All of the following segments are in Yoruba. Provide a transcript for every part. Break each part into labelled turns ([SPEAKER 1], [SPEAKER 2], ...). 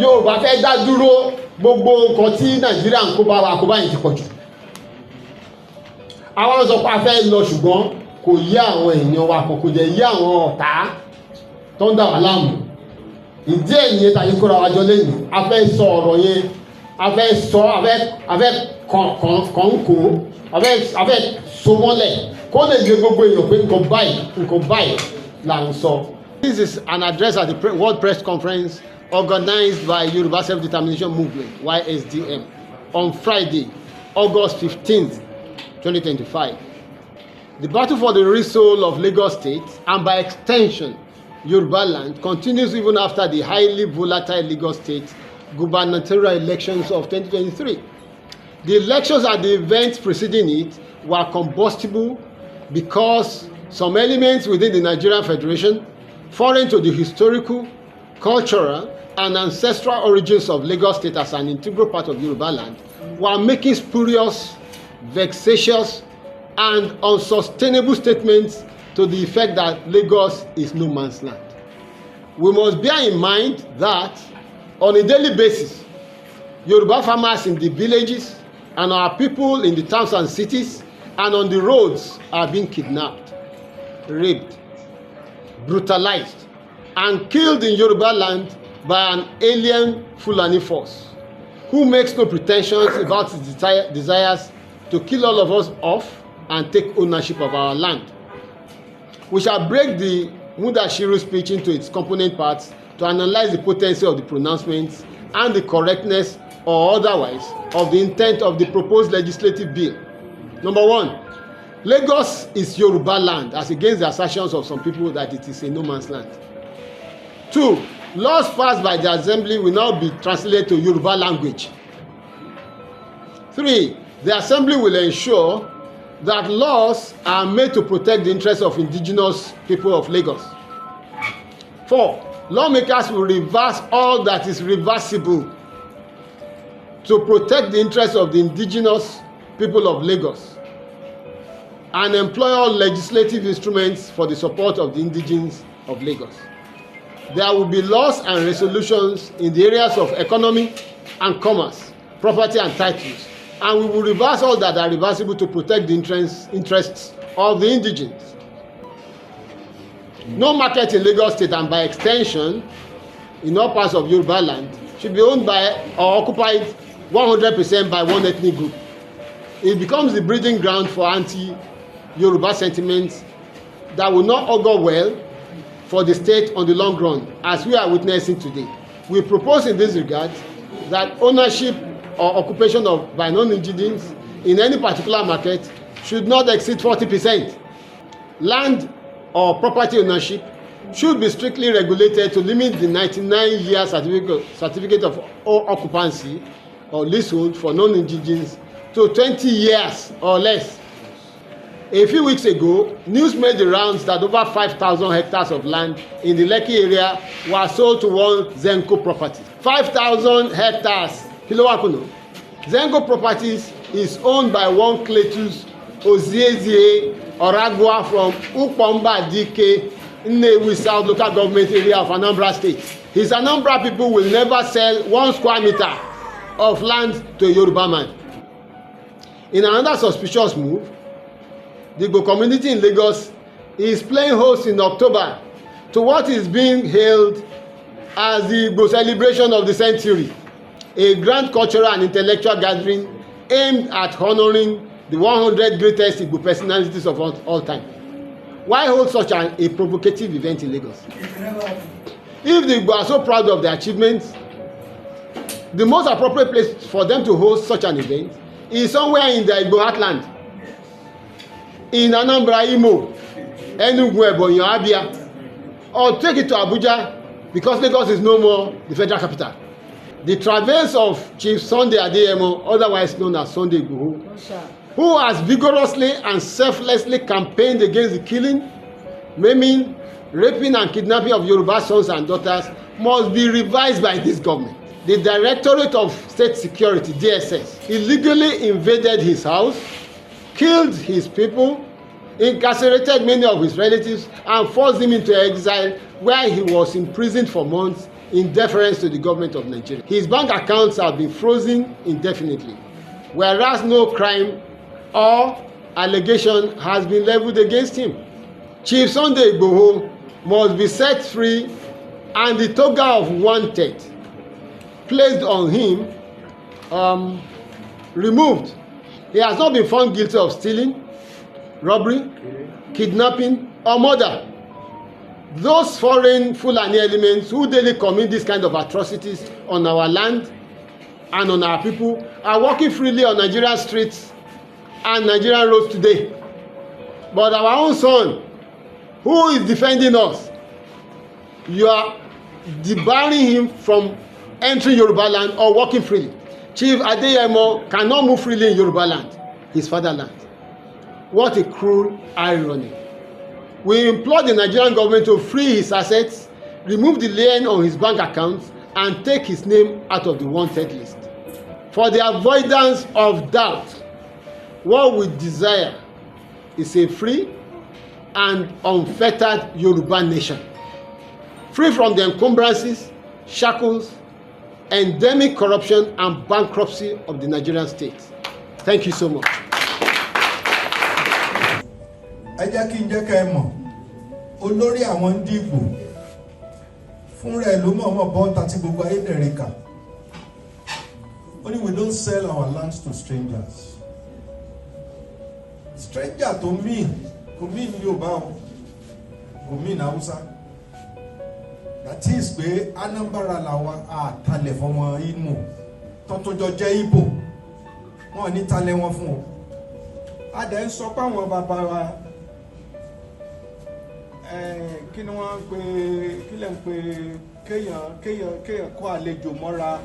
[SPEAKER 1] Yorùbá fẹ́ dá dúró gbogbo nǹkan tí Nàìjíríà ń kó bá wa kó bá yìí ti pọ̀ jù. Àwọn sọ pé a fẹ́ lọ ṣùgbọ́n kò yé àwọn èèyàn wa kò jẹ́ yé àwọn ọ̀tá tó ń dà wá láàmú. Ìdí ẹ̀yìn tàbí kóra wa jọ lẹ́yìn a fẹ́ sọ ọ̀rọ̀ yẹn a fẹ́ sọ a fẹ́ kọ̀ǹkó a fẹ́ so mọ́lẹ̀ kó lè yé gbogbo èèyàn pé nǹkan báyìí là ń sọ. This is an address at the World Press Conference organized by Yoruba Self-Determination Movement, YSDM, on Friday, August 15th, 2025. The battle for the real soul of Lagos State, and by extension, Yorubaland, continues even after the highly volatile Lagos State gubernatorial elections of 2023. The elections and the events preceding it were combustible because some elements within the Nigerian Federation, foreign to the historical, cultural, and ancestral origins of Lagos State as an integral part of Yorubaland, were making spurious, vexatious, and unsustainable statements to the effect that Lagos is no man's land. We must bear in mind that on a daily basis, Yoruba farmers in the villages and our people in the towns and cities and on the roads are being kidnapped, raped, brutalized, and killed in Yorubaland by an alien Fulani force who makes no pretensions about his desires to kill all of us off and take ownership of our land. We shall break the Mudashiru speech into its component parts to analyze the potency of the pronouncements and the correctness or otherwise of the intent of the proposed legislative bill. Number one, Lagos is Yorubaland as against the assertions of some people that it is a no man's land. Two, laws passed by the assembly will now be translated to Yoruba language. Three, the assembly will ensure that laws are made to protect the interests of indigenous people of Lagos. Four, lawmakers will reverse all that is reversible to protect the interests of the indigenous people of Lagos and employ all legislative instruments for the support of the indigenes of Lagos. There will be laws and resolutions in the areas of economy and commerce, property and titles, and we will reverse all that are reversible to protect the interests of the indigenes. No market in Lagos State and by extension in all parts of Yorubaland should be owned by or occupied 100% by one ethnic group. It becomes the breeding ground for anti-Yoruba sentiments that will not augur well for the state on the long run, as we are witnessing today. We propose in this regard that ownership or occupation by non-indigenes in any particular market should not exceed 40%. Land or property ownership should be strictly regulated to limit the 99-year certificate of occupancy or leasehold for non-indigenes to 20 years or less. A few weeks ago, news made the rounds that over 5,000 hectares of land in the Lekki area were sold to one Zenko property. 5,000 hectares. Kilowakuno. Zenko Properties is owned by one Cletus Oziezie Oragua from Upomba DK, Nnewi South local government area of Anambra State. His Anambra people will never sell 1 square meter of land to a Yoruba man. In another suspicious move, the Igbo community in Lagos is playing host in October to what is being hailed as the Igbo celebration of the century, a grand cultural and intellectual gathering aimed at honoring the 100 greatest Igbo personalities of all time. Why hold such a provocative event in Lagos? If the Igbo are so proud of their achievements, the most appropriate place for them to host such an event is somewhere in the Igbo heartland, in Anambra, Imo, Enugu, Ebonyi, Abia, or take it to Abuja because Lagos is no more the federal capital. The travails of Chief Sunday Adeyemo, otherwise known as Sunday Igboho, who has vigorously and selflessly campaigned against the killing, maiming, raping and kidnapping of Yoruba sons and daughters, must be revised by this government. The Directorate of State Security, DSS, illegally invaded his house, killed his people, incarcerated many of his relatives, and forced him into exile where he was imprisoned for months in deference to the government of Nigeria. His bank accounts have been frozen indefinitely, whereas no crime or allegation has been leveled against him. Chief Sunday Igboho must be set free and the toga of wanted placed on him removed. He has not been found guilty of stealing, robbery, kidnapping, or murder. Those foreign Fulani elements who daily commit this kind of atrocities on our land and on our people are walking freely on Nigerian streets and Nigerian roads today. But our own son, who is defending us, you are debarring him from entering Yorubaland or walking freely. Chief Adeyemo cannot move freely in Yorubaland, his fatherland. What a cruel irony. We implore the Nigerian government to free his assets, remove the lien on his bank accounts, and take his name out of the wanted list. For the avoidance of doubt, what we desire is a free and unfettered Yoruba nation, free from the encumbrances, shackles, endemic corruption, and bankruptcy of the Nigerian state. Thank you so much.
[SPEAKER 2] Ẹ jẹ́ kí n jẹ́ ká ẹ mọ̀, olórí àwọn Ìgbò fún rẹ̀ ló mọ̀ bọ́ta tí gbogbo ayé dẹ̀rẹ̀ kà. Only we don't sell our lands to strangers. Stranger to me, kò mean Yorùbá, kò mean Hausa. That is pé Anambra làwa àtàlẹ̀ fọmọ Imo tọ́tọ́jọ́ jẹ́ Igbo wọn ní talẹ̀ wọn fún o. A dẹ̀ ń sọ pé àwọn bàbá wa kí ni wọ́n ń pè kí lẹ̀ ń pè kéèyàn kó àlejò mọ́ra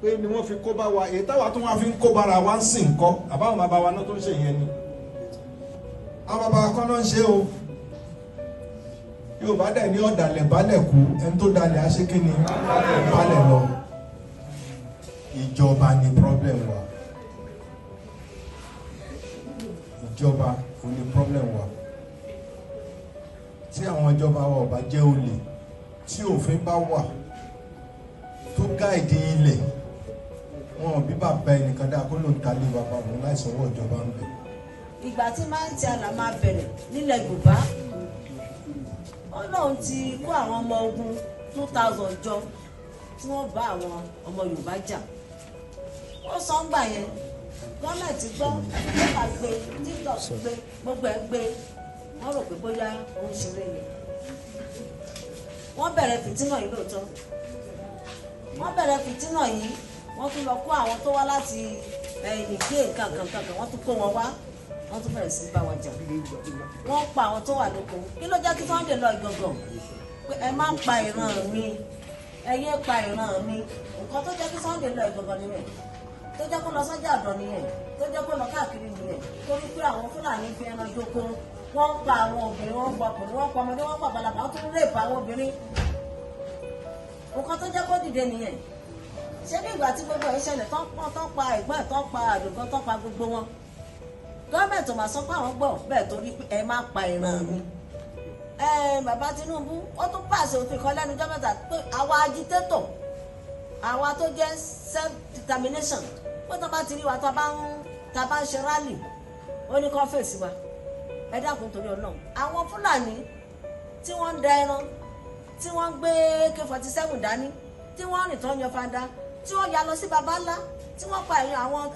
[SPEAKER 2] pé ni wọ́n fi kó bá wa èyí táwa tó wọ́n fi ń kó bára wa ń sìn kọ́ àbáwọn bàbá wa náà tó ń ṣe yẹn ni. Àwọn bàbá wa kọ́ náà ń ṣe o. Yorùbá dẹ̀ ní ọ̀dàlẹ̀ balẹ̀ kú ẹni tó dalẹ̀ aṣékíní balẹ̀ lọ. Ìjọba ni problem wa. Ìjọba ò ní problem wa. Tí àwọn ìjọba wa ò bá jẹ́ olè, tí òfin bá wà tó gáìdì ilẹ̀, wọn bí bàbá ẹnìkan dá kó ló ń talé bàbá òun láìsọwọ́ ìjọba ń bẹ̀.
[SPEAKER 3] Ìgbà tí máa ń ti àlà máa bẹ̀rẹ̀ nílẹ̀ Yorùbá, Ọlọ́run ti kó àwọn ọmọ ogun 2000 jọ tí wọ́n bá àwọn ọmọ Yorùbá jà. Wọ́n sọ ń gbà yẹn, gọ́ọ̀mẹ̀ntì gbọ́, nípa gbé, TikTok gbé, gbogbo ẹ̀ gbé, wọ́n rò pé bóyá òun ṣeré yẹn. Wọ́n bẹ̀rẹ̀ fìtínà yìí lóòótọ́. Wọ́n bẹ̀rẹ̀ fìtínà yìí, wọ́n tún lọ kó àwọn tó wá láti ìgbé kankan, wọ́n tún kó wọn wá. Wọ́n tún bẹ̀rẹ̀ sí bá wọn jà. Wọ́n pa àwọn tó wà lóko. Kí ló jẹ́ kí Sunday lọ ìgangan? Pé ẹ má pa ìran mi, ẹ yé pa ìran mi. Nǹkan tó jẹ́ kí Sunday lọ ìgangan nìyẹn. Tó jẹ́ kó lọ sọ́jà àdán nìyẹn. Tó jẹ́ kó lọ káàkiri nìyẹn. Torí pé àwọn Fúlàní fi ẹran jókòó. Wọ́n pa àwọn obìnrin, wọ́n pa ọkùnrin, wọ́n pa ọmọdé, wọ́n pa àgbàlagbà, wọ́n tún rèpù àwọn obìnrin. Nǹkan tó jẹ́ kó dìde nìyẹn. Ṣé bí ìgbà tí gbogbo ẹ̀ ṣẹlẹ̀ tán pa ẹ̀gbọ́n ẹ̀, tán pa àdùnkàn, tán pa gbogbo wọn? Gọ́ọ̀mẹ̀ntì ò máa sọ pé àwọn gbọ́ bẹ́ẹ̀ torí pé ẹ má pa ìran mi. Bàbá Tinubu ó tún pàṣẹ òfin kan lẹ́nu ọjọ́ mẹ́ta pé àwa agitator, àwa tó jẹ́ self determination, pé tó bá ti rí wa tá bá ń ṣe rally ó ní kó fèsì wa. Ẹ dákun torí Ọlọ́run. Àwọn Fúlàní tí wọ́n ń da ẹran, tí wọ́n ń gbé AK-47 dání, tí wọ́n rìn tán yan fanda, tí wọ́n ya lọ sí baba ńlá, tí wọ́n pa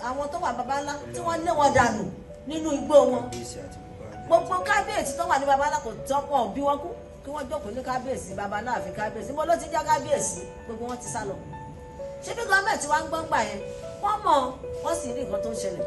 [SPEAKER 3] àwọn tó wà baba ńlá, tí wọ́n lé wọn dànù nínú igbó wọn. Gbogbo kábíyèsí tó wà ní baba ńlá kò tọ́pọ̀ bí wọ́n kú kí wọ́n jókòó ní kábíyèsí baba ńlá àfi kábíyèsí. Mo ló ti já kábíyèsí, gbogbo wọn ti sá lọ. Ṣé bí gọ́ọ̀mẹ̀ntì wa ń gbọ́ngbà yẹn wọ́n mọ̀ wọ́n sì rí nǹkan tó ń ṣẹlẹ̀.